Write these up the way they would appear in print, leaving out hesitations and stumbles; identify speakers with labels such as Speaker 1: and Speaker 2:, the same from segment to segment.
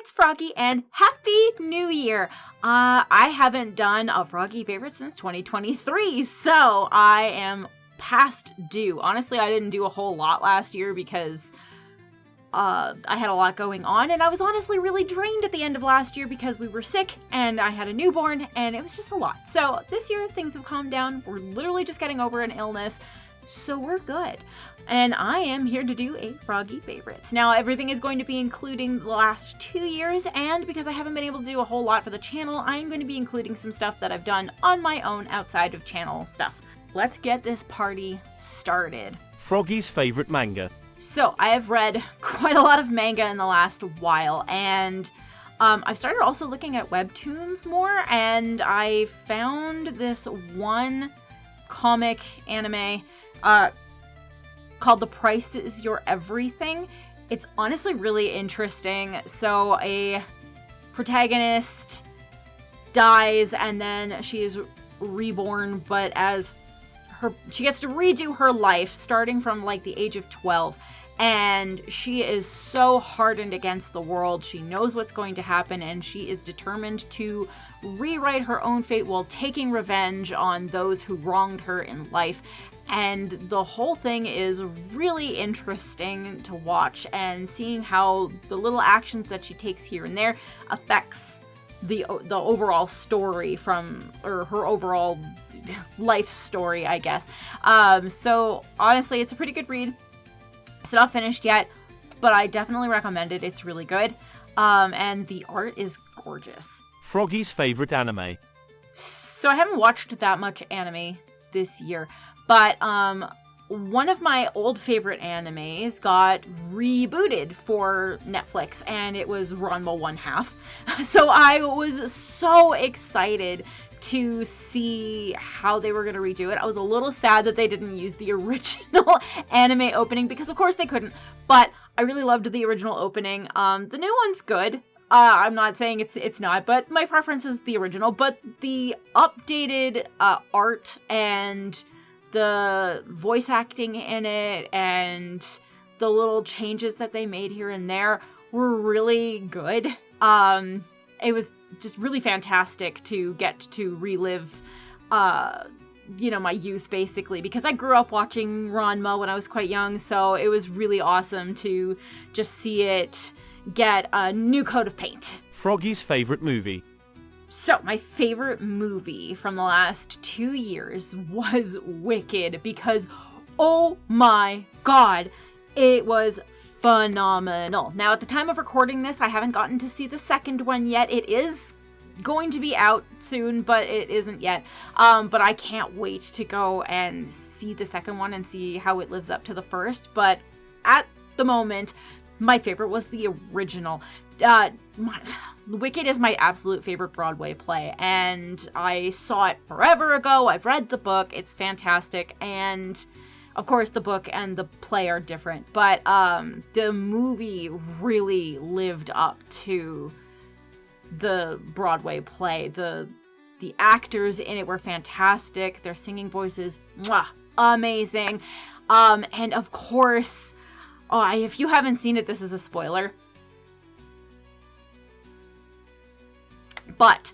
Speaker 1: it's Froggy, and Happy New Year! I haven't done a Froggy favorite since 2023, so I am past due. Honestly, I didn't do a whole lot last year because I had a lot going on, and I was honestly really drained at the end of last year because we were sick, and I had a newborn, and it was just a lot. So this year, things have calmed down. We're literally just getting over an illness, so we're good. And I am here to do a Froggy favorites. Now, everything is going to be including the last 2 years, and because I haven't been able to do a whole lot for the channel, I'm going to be including some stuff that I've done on my own outside of channel stuff. Let's get this party started.
Speaker 2: Froggy's favorite manga.
Speaker 1: So, I have read quite a lot of manga in the last while, and I've started also looking at webtoons more, and I found this one comic anime called The Price Is Your Everything. It's honestly really interesting. So, a protagonist dies, and then she is reborn, but she gets to redo her life starting from like the age of 12, and she is so hardened against the world. She knows what's going to happen, and she is determined to rewrite her own fate while taking revenge on those who wronged her in life. And the whole thing is really interesting to watch, and seeing how the little actions that she takes here and there affects the overall story or her overall life story, I guess. So honestly, it's a pretty good read. It's not finished yet, but I definitely recommend it. It's really good. And the art is gorgeous.
Speaker 2: Froggy's favorite anime.
Speaker 1: So I haven't watched that much anime this year, but one of my old favorite animes got rebooted for Netflix, and it was Ranma 1/2. So I was so excited to see how they were going to redo it. I was a little sad that they didn't use the original anime opening, because of course they couldn't, but I really loved the original opening. The new one's good. I'm not saying it's not, but my preference is the original. But the updated art and the voice acting in it and the little changes that they made here and there were really good. It was just really fantastic to get to relive, my youth, basically, because I grew up watching Ranma when I was quite young, so it was really awesome to just see it get a new coat of paint.
Speaker 2: Froggy's favorite movie.
Speaker 1: So, my favorite movie from the last 2 years was Wicked, because, oh my god, it was phenomenal. Now, at the time of recording this, I haven't gotten to see the second one yet. It is going to be out soon, but it isn't yet. But I can't wait to go and see the second one and see how it lives up to the first. But at the moment, my favorite was the original. Wicked is my absolute favorite Broadway play, and I saw it forever ago. I've read the book. It's fantastic, and of course the book and the play are different, but the movie really lived up to the Broadway play. The actors in it were fantastic. Their singing voices, amazing. And of course, if you haven't seen it, this is a spoiler. But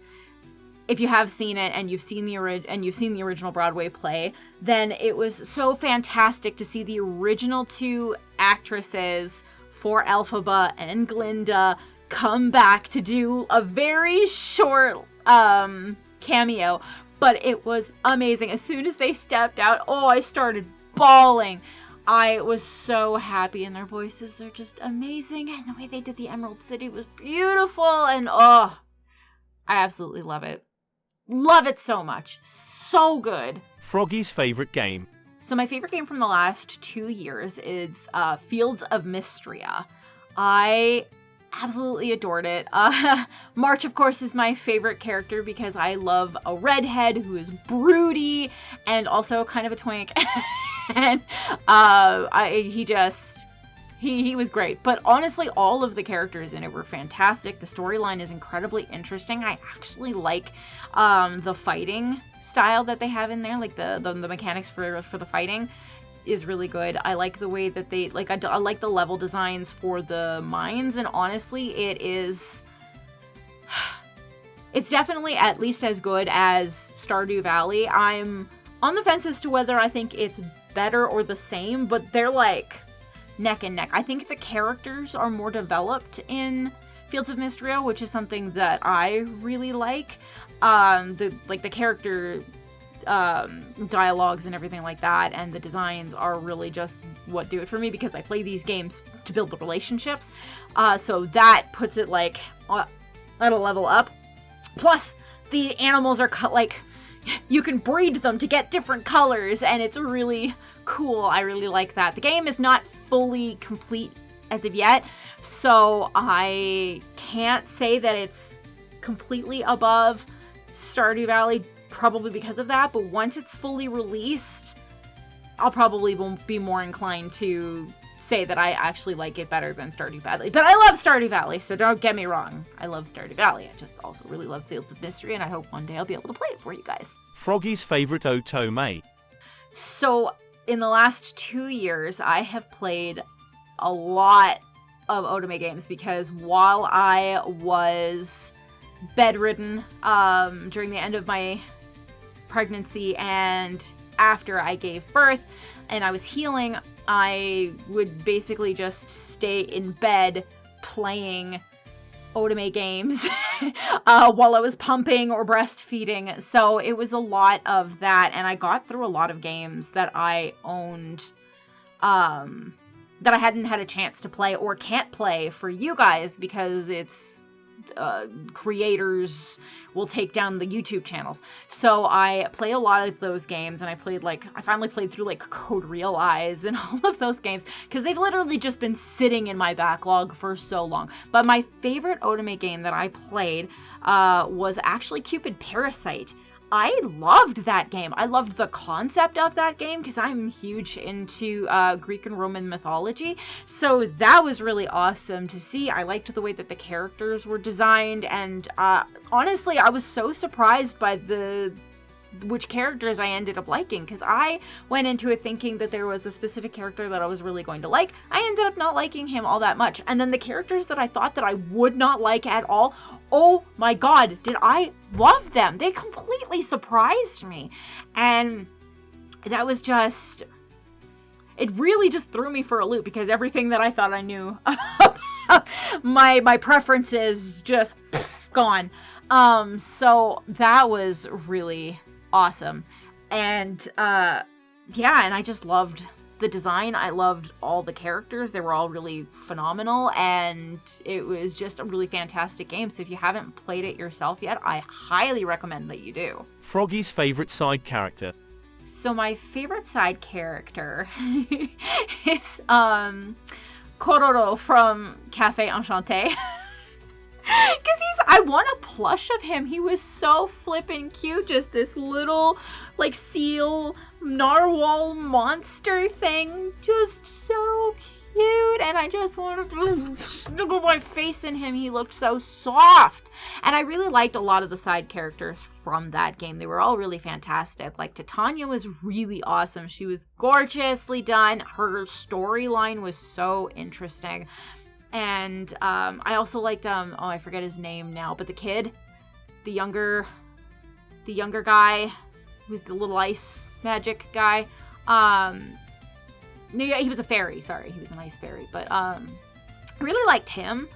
Speaker 1: if you have seen it and you've seen the original Broadway play, then it was so fantastic to see the original two actresses for Elphaba and Glinda come back to do a very short cameo, but it was amazing. As soon as they stepped out, I started bawling. I was so happy, and their voices are just amazing, and the way they did the Emerald City was beautiful, and I absolutely love it. Love it so much. So good.
Speaker 2: Froggy's favorite game.
Speaker 1: So my favorite game from the last 2 years is Fields of Mystria. I absolutely adored it. March, of course, is my favorite character because I love a redhead who is broody and also kind of a twink. And he was great. But honestly, all of the characters in it were fantastic. The storyline is incredibly interesting. I actually like the fighting style that they have in there, like the mechanics for the fighting. is really good. I like the way that they, like, I like the level designs for the mines, and honestly, it's definitely at least as good as Stardew Valley. I'm on the fence as to whether I think it's better or the same, but they're like neck and neck. I think the characters are more developed in Fields of Mistria, which is something that I really like. The character dialogues and everything like that, and the designs are really just what do it for me, because I play these games to build the relationships. So that puts it like at a level up. Plus, the animals are like, you can breed them to get different colors, and it's really cool. I really like that. The game is not fully complete as of yet, so I can't say that it's completely above Stardew Valley, probably because of that, but once it's fully released, I'll probably be more inclined to say that I actually like it better than Stardew Valley. But I love Stardew Valley, so don't get me wrong. I love Stardew Valley. I just also really love Fields of Mystery, and I hope one day I'll be able to play it for you guys.
Speaker 2: Froggy's favorite otome.
Speaker 1: So, in the last 2 years, I have played a lot of otome games, because while I was bedridden during the end of my pregnancy and after I gave birth and I was healing, I would basically just stay in bed playing otome games while I was pumping or breastfeeding. So it was a lot of that, and I got through a lot of games that I owned that I hadn't had a chance to play or can't play for you guys, because it's creators will take down the YouTube channels. So I play a lot of those games, and I finally played through like Code Realize and all of those games, because they've literally just been sitting in my backlog for so long. But my favorite otome game that I played was actually Cupid Parasite. I loved that game. I loved the concept of that game, because I'm huge into Greek and Roman mythology. So that was really awesome to see. I liked the way that the characters were designed, and honestly, I was so surprised by which characters I ended up liking, because I went into it thinking that there was a specific character that I was really going to like. I ended up not liking him all that much. And then the characters that I thought that I would not like at all, oh my god, did I love them. They completely surprised me. And that was just, it really just threw me for a loop, because everything that I thought I knew my preferences just gone. So that was really awesome. And and I just loved the design. I loved all the characters. They were all really phenomenal, and it was just a really fantastic game. So if you haven't played it yourself yet, I highly recommend that you do.
Speaker 2: Froggy's favorite side character.
Speaker 1: So my favorite side character is Kororo from Café Enchanté. Because I want a plush of him. He was so flippin' cute. Just this little, like, seal narwhal monster thing. Just so cute. And I just wanted to snuggle my face in him. He looked so soft. And I really liked a lot of the side characters from that game. They were all really fantastic. Like, Titania was really awesome. She was gorgeously done. Her storyline was so interesting. And I also liked I forget his name now, but the kid, the younger guy, who's the little ice magic guy. No, yeah, he was a fairy. Sorry, he was an ice fairy. But I really liked him.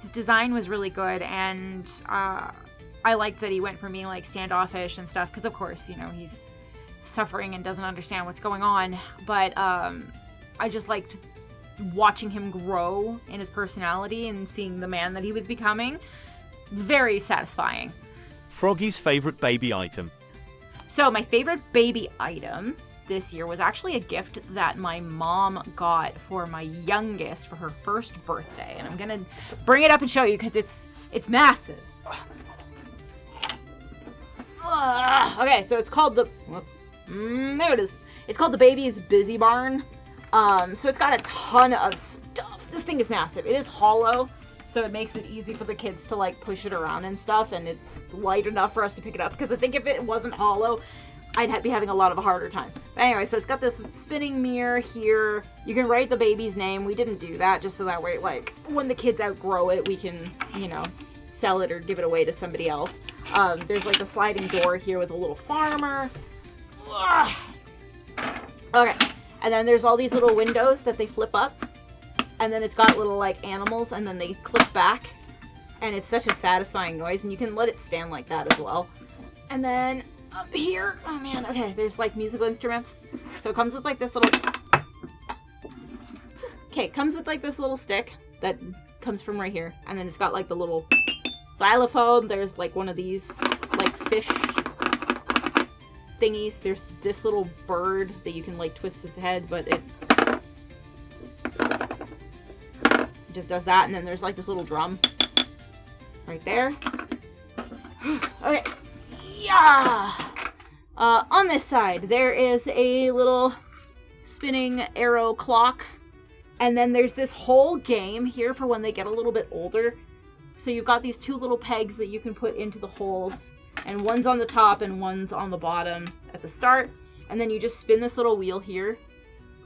Speaker 1: His design was really good, and I liked that he went from being like standoffish and stuff, because of course, you know, he's suffering and doesn't understand what's going on. But I just liked watching him grow in his personality and seeing the man that he was becoming. Very satisfying.
Speaker 2: Froggy's favorite baby item.
Speaker 1: So my favorite baby item this year was actually a gift that my mom got for my youngest for her first birthday, and I'm gonna bring it up and show you, because it's massive. Okay, so it's called there it is. It's called the Baby's Busy Barn. So it's got a ton of stuff. This thing is massive. It is hollow, so it makes it easy for the kids to like push it around and stuff, and it's light enough for us to pick it up, because I think if it wasn't hollow, I'd be having a lot of a harder time. But anyway, so it's got this spinning mirror here. You can write the baby's name. We didn't do that just so that way, like, when the kids outgrow it, we can, you know, sell it or give it away to somebody else. There's like a sliding door here with a little farmer. Ugh. Okay, and then there's all these little windows that they flip up, and then it's got little like animals, and then they click back, and it's such a satisfying noise, and you can let it stand like that as well. And then up here, oh man, okay, there's like musical instruments. So it comes with like this little, okay, it comes with like this little stick that comes from right here, and then it's got like the little xylophone. There's like one of these like fish thingies. There's this little bird that you can like twist its head, but it just does that. And then there's like this little drum right there. Okay, yeah. On this side there is a little spinning arrow clock, and then there's this whole game here for when they get a little bit older. So you've got these two little pegs that you can put into the holes, and one's on the top and one's on the bottom at the start. And then you just spin this little wheel here.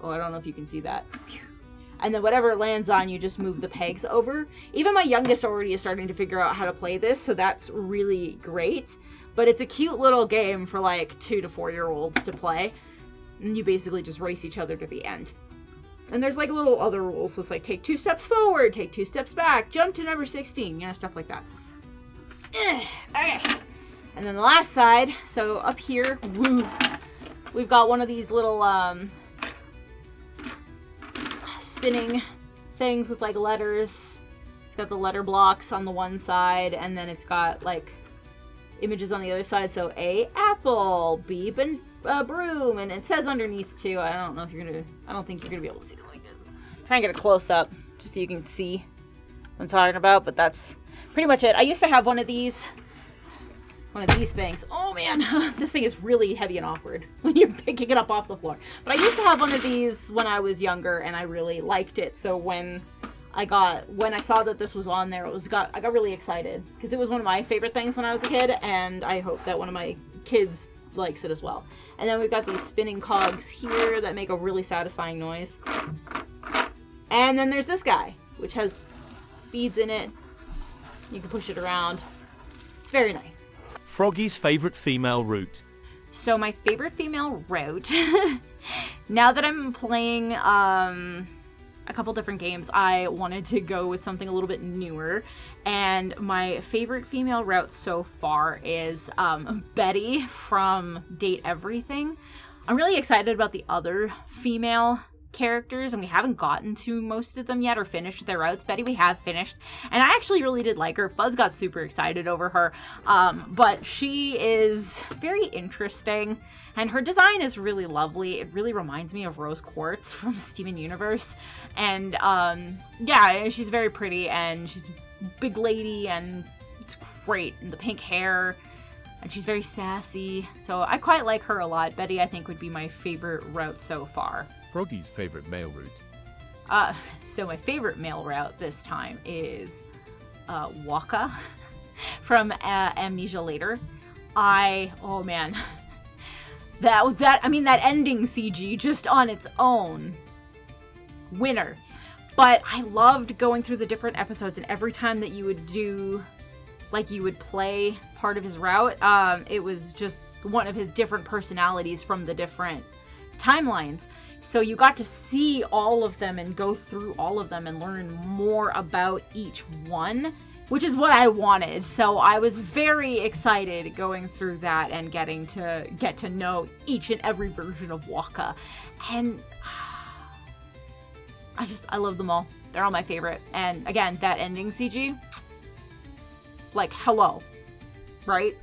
Speaker 1: Oh, I don't know if you can see that. And then whatever it lands on, you just move the pegs over. Even my youngest already is starting to figure out how to play this, so that's really great. But it's a cute little game for like 2 to 4-year-olds to play. And you basically just race each other to the end. And there's like little other rules. So it's like take 2 steps forward, take 2 steps back, jump to number 16, you know, stuff like that. Okay. And then the last side, so up here, woo, we've got one of these little spinning things with like letters. It's got the letter blocks on the one side, and then it's got like images on the other side. So A, apple, B, broom, and it says underneath too. I don't know if you're gonna, I don't think you're gonna be able to see it like this. Try and get a close up just so you can see what I'm talking about, but that's pretty much it. I used to have one of these things. Oh man, this thing is really heavy and awkward when you're picking it up off the floor. But I used to have one of these when I was younger, and I really liked it. So when I saw that this was on there, I got really excited because it was one of my favorite things when I was a kid, and I hope that one of my kids likes it as well. And then we've got these spinning cogs here that make a really satisfying noise. And then there's this guy, which has beads in it. You can push it around. It's very nice.
Speaker 2: Froggy's favorite female route.
Speaker 1: So my favorite female route, now that I'm playing a couple different games, I wanted to go with something a little bit newer. And my favorite female route so far is Betty from Date Everything. I'm really excited about the other female characters, and we haven't gotten to most of them yet or finished their routes. Betty we have finished, and I actually really did like her. Fuzz got super excited over her, but she is very interesting, and her design is really lovely. It really reminds me of Rose Quartz from Steven Universe, and yeah, she's very pretty, and she's a big lady, and it's great, and the pink hair, and she's very sassy, so I quite like her a lot. Betty, I think, would be my favorite route so far.
Speaker 3: Froggy's favorite male route.
Speaker 1: So my favorite male route this time is Waka from Amnesia Later. Oh man, that ending CG just on its own, winner. But I loved going through the different episodes, and every time that you would play part of his route, it was just one of his different personalities from the different timelines. So you got to see all of them and go through all of them and learn more about each one, which is what I wanted. So I was very excited going through that and getting to get to know each and every version of Waka. And I love them all. They're all my favorite. And again, that ending CG, like, hello. Right?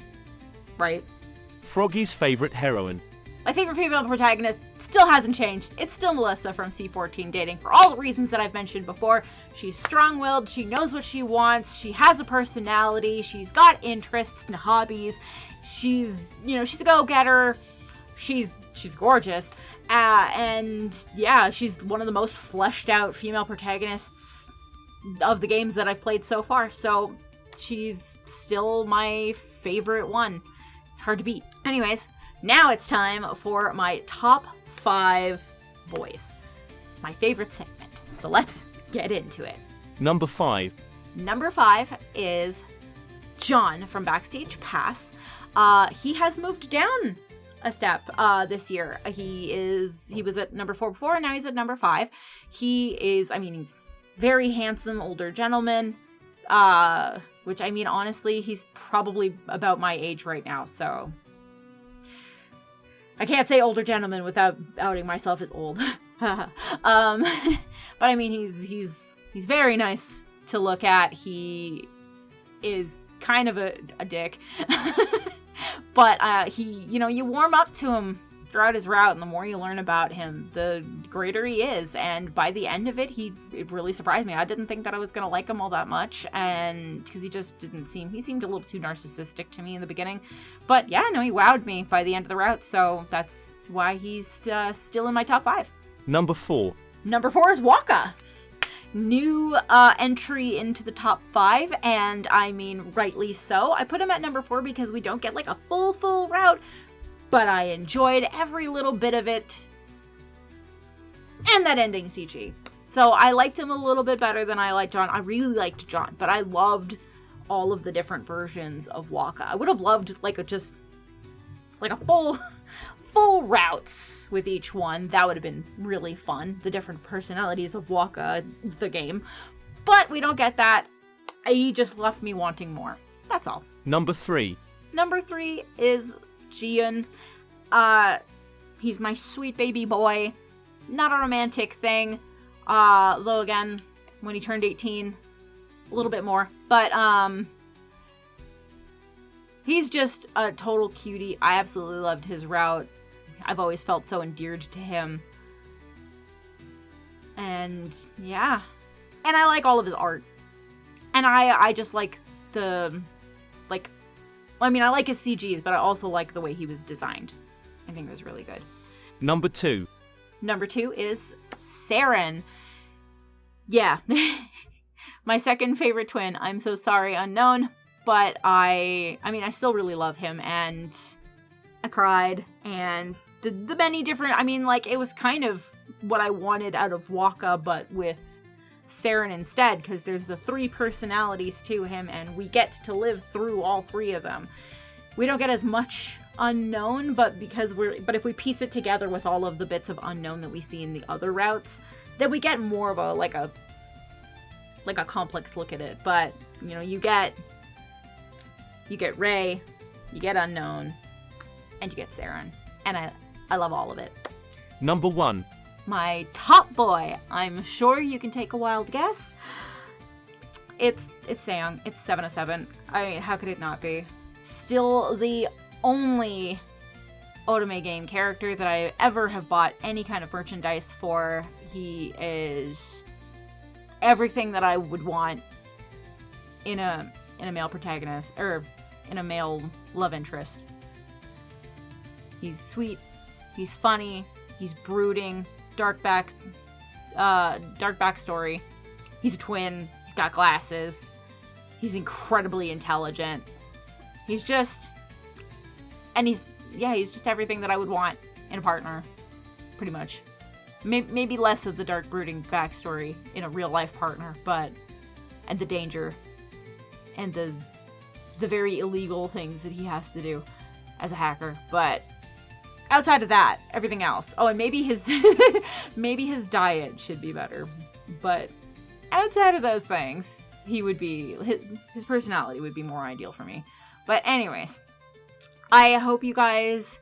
Speaker 2: Froggy's favorite heroine.
Speaker 1: My favorite female protagonist still hasn't changed. It's still Melissa from C14 Dating for all the reasons that I've mentioned before. She's strong-willed, she knows what she wants, she has a personality, she's got interests and hobbies, she's a go-getter, she's gorgeous, and yeah, she's one of the most fleshed out female protagonists of the games that I've played so far, so she's still my favorite one. It's hard to beat. Anyways, Now it's time for my top 5 boys. My favorite segment. So let's get into it.
Speaker 2: Number 5.
Speaker 1: Number 5 is John from Backstage Pass. He has moved down a step this year. He was at number 4 before, and now he's at number 5. He's very handsome older gentleman, which honestly, he's probably about my age right now, so I can't say older gentleman without outing myself as old. But he's very nice to look at. He is kind of a dick. But you warm up to him throughout his route, and the more you learn about him, the greater he is. And by the end of it, it really surprised me. I didn't think that I was gonna like him all that much, and because he seemed a little too narcissistic to me in the beginning. But yeah, no, he wowed me by the end of the route, so that's why he's still in my top 5.
Speaker 2: Number 4.
Speaker 1: Number 4 is Waka. New entry into the top 5, and rightly so. I put him at number 4 because we don't get like a full route, but I enjoyed every little bit of it. And that ending CG. So I liked him a little bit better than I liked John. I really liked John, but I loved all of the different versions of Waka. I would have loved a full routes with each one. That would have been really fun. The different personalities of Waka, the game. But we don't get that. He just left me wanting more. That's all.
Speaker 2: Number 3.
Speaker 1: Number 3 is Jian. He's my sweet baby boy. Not a romantic thing. Though again, when he turned 18, a little bit more. But he's just a total cutie. I absolutely loved his route. I've always felt so endeared to him. And yeah. And I like all of his art. And I just like I like his CGs, but I also like the way he was designed. I think it was really good.
Speaker 2: Number 2.
Speaker 1: Number 2 is Saren. Yeah. My second favorite twin. I'm so sorry, Unknown. But I still really love him, and I cried, and the many different, it was kind of what I wanted out of Waka, but with Saren instead, because there's the 3 personalities to him, and we get to live through all 3 of them. We don't get as much Unknown, but if we piece it together with all of the bits of Unknown that we see in the other routes, then we get more of a complex look at it. But you get Rey, you get Unknown, and you get Saren, and I love all of it.
Speaker 2: Number 1.
Speaker 1: My top boy. I'm sure you can take a wild guess. It's Sang. It's 7 of 7. How could it not be? Still the only Otome game character that I ever have bought any kind of merchandise for. He is everything that I would want in a male protagonist, or in a male love interest. He's sweet. He's funny. He's brooding. Dark backstory. He's a twin. He's got glasses. He's incredibly intelligent. He's just everything that I would want in a partner, pretty much. Maybe less of the dark brooding backstory in a real life partner, and the danger and the very illegal things that he has to do as a hacker, but outside of that, everything else. Oh, and maybe his diet should be better. But outside of those things, his personality would be more ideal for me. But anyways, I hope you guys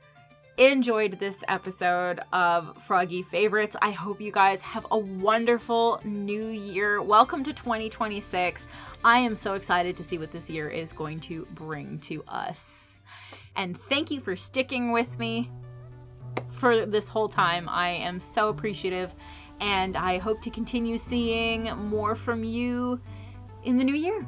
Speaker 1: enjoyed this episode of Froggy Favorites. I hope you guys have a wonderful new year. Welcome to 2026. I am so excited to see what this year is going to bring to us. And thank you for sticking with me for this whole time. I am so appreciative, and I hope to continue seeing more from you in the new year.